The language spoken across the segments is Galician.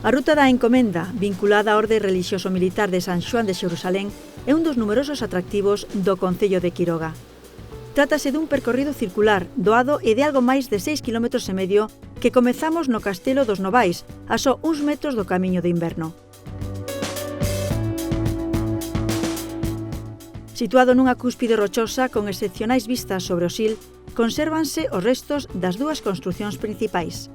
A Ruta da Encomenda, vinculada á Orde Relixioso Militar de San Xoán de Xerusalén, é un dos numerosos atractivos do concello de Quiroga. Trátase dun percorrido circular, doado e de algo máis de 6,5 km que comezamos no Castelo dos Novais, a só uns metros do camiño de inverno. Situado nunha cúspide rochosa con excepcionais vistas sobre o Sil, consérvanse os restos das dúas construcións principais.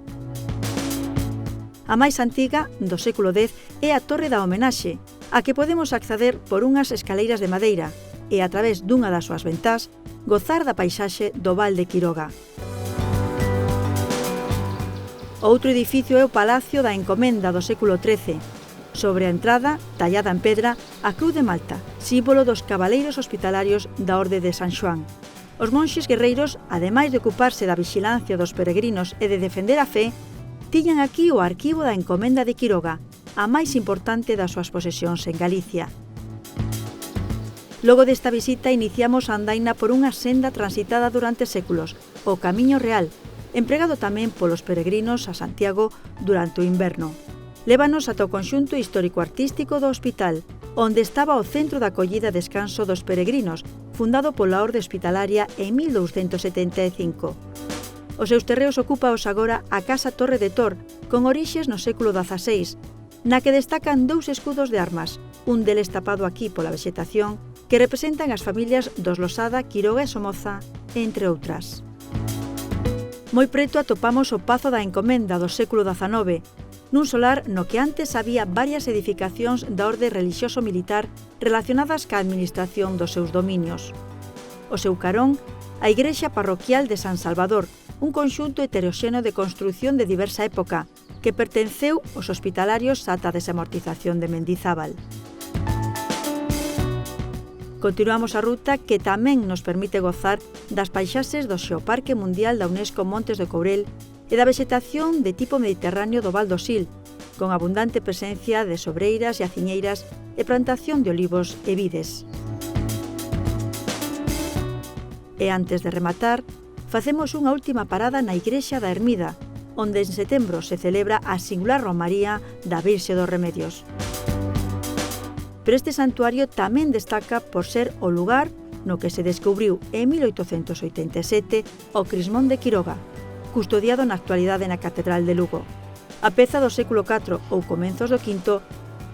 A máis antiga, do século X, é a Torre da Homenaxe, a que podemos acceder por unhas escaleiras de madeira e, a través dunha das súas ventás, gozar da paisaxe do Val de Quiroga. Outro edificio é o Palacio da Encomenda do século XIII. Sobre a entrada, tallada en pedra, a Cruz de Malta, símbolo dos cabaleiros hospitalarios da Orde de San Xoán. Os monxes guerreiros, ademais de ocuparse da vixilancia dos peregrinos e de defender a fe, tiñan aquí o arquivo da Encomenda de Quiroga, a máis importante das súas posesións en Galicia. Logo desta visita iniciamos a andaina por unha senda transitada durante séculos, o Camiño Real, empregado tamén polos peregrinos a Santiago durante o inverno. Lévanos ata o conxunto histórico-artístico do hospital, onde estaba o centro de acollida e descanso dos peregrinos, fundado pola Orde Hospitalaria en 1275. Os seus terreos ocúpaos agora a Casa Torre de Tor, con orixes no século XVI, na que destacan dous escudos de armas, un deles tapado aquí pola vexetación, que representan as familias dos Losada, Quiroga e Somoza, entre outras. Moi preto atopamos o Pazo da Encomenda do século XIX, nun solar no que antes había varias edificacións da Orde Relixioso Militar relacionadas ca administración dos seus dominios. O seu carón, a Igrexa Parroquial de San Salvador, un conxunto heteroxéneo de construción de diversa época, que pertenceu aos hospitalarios ata a desamortización de Mendizábal. Continuamos a ruta que tamén nos permite gozar das paisaxes do Xeoparque Mundial da Unesco Montes de Courel e da vexetación de tipo mediterráneo do Val do Sil, con abundante presencia de sobreiras e aciñeiras e plantación de olivos e vides. E antes de rematar, facemos unha última parada na Igrexa da Ermida, onde en setembro se celebra a singular romaría da Virxe dos Remedios. Pero este santuario tamén destaca por ser o lugar no que se descubriu en 1887 o Crismón de Quiroga, custodiado na actualidade na Catedral de Lugo. A peza do século IV ou comenzos do V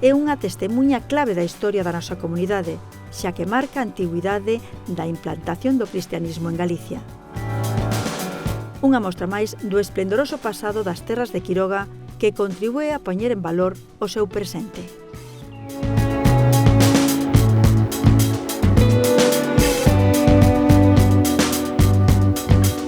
é unha testemunha clave da historia da nosa comunidade, xa que marca a antigüidade da implantación do cristianismo en Galicia. Unha mostra máis do esplendoroso pasado das terras de Quiroga que contribúe a poñer en valor o seu presente.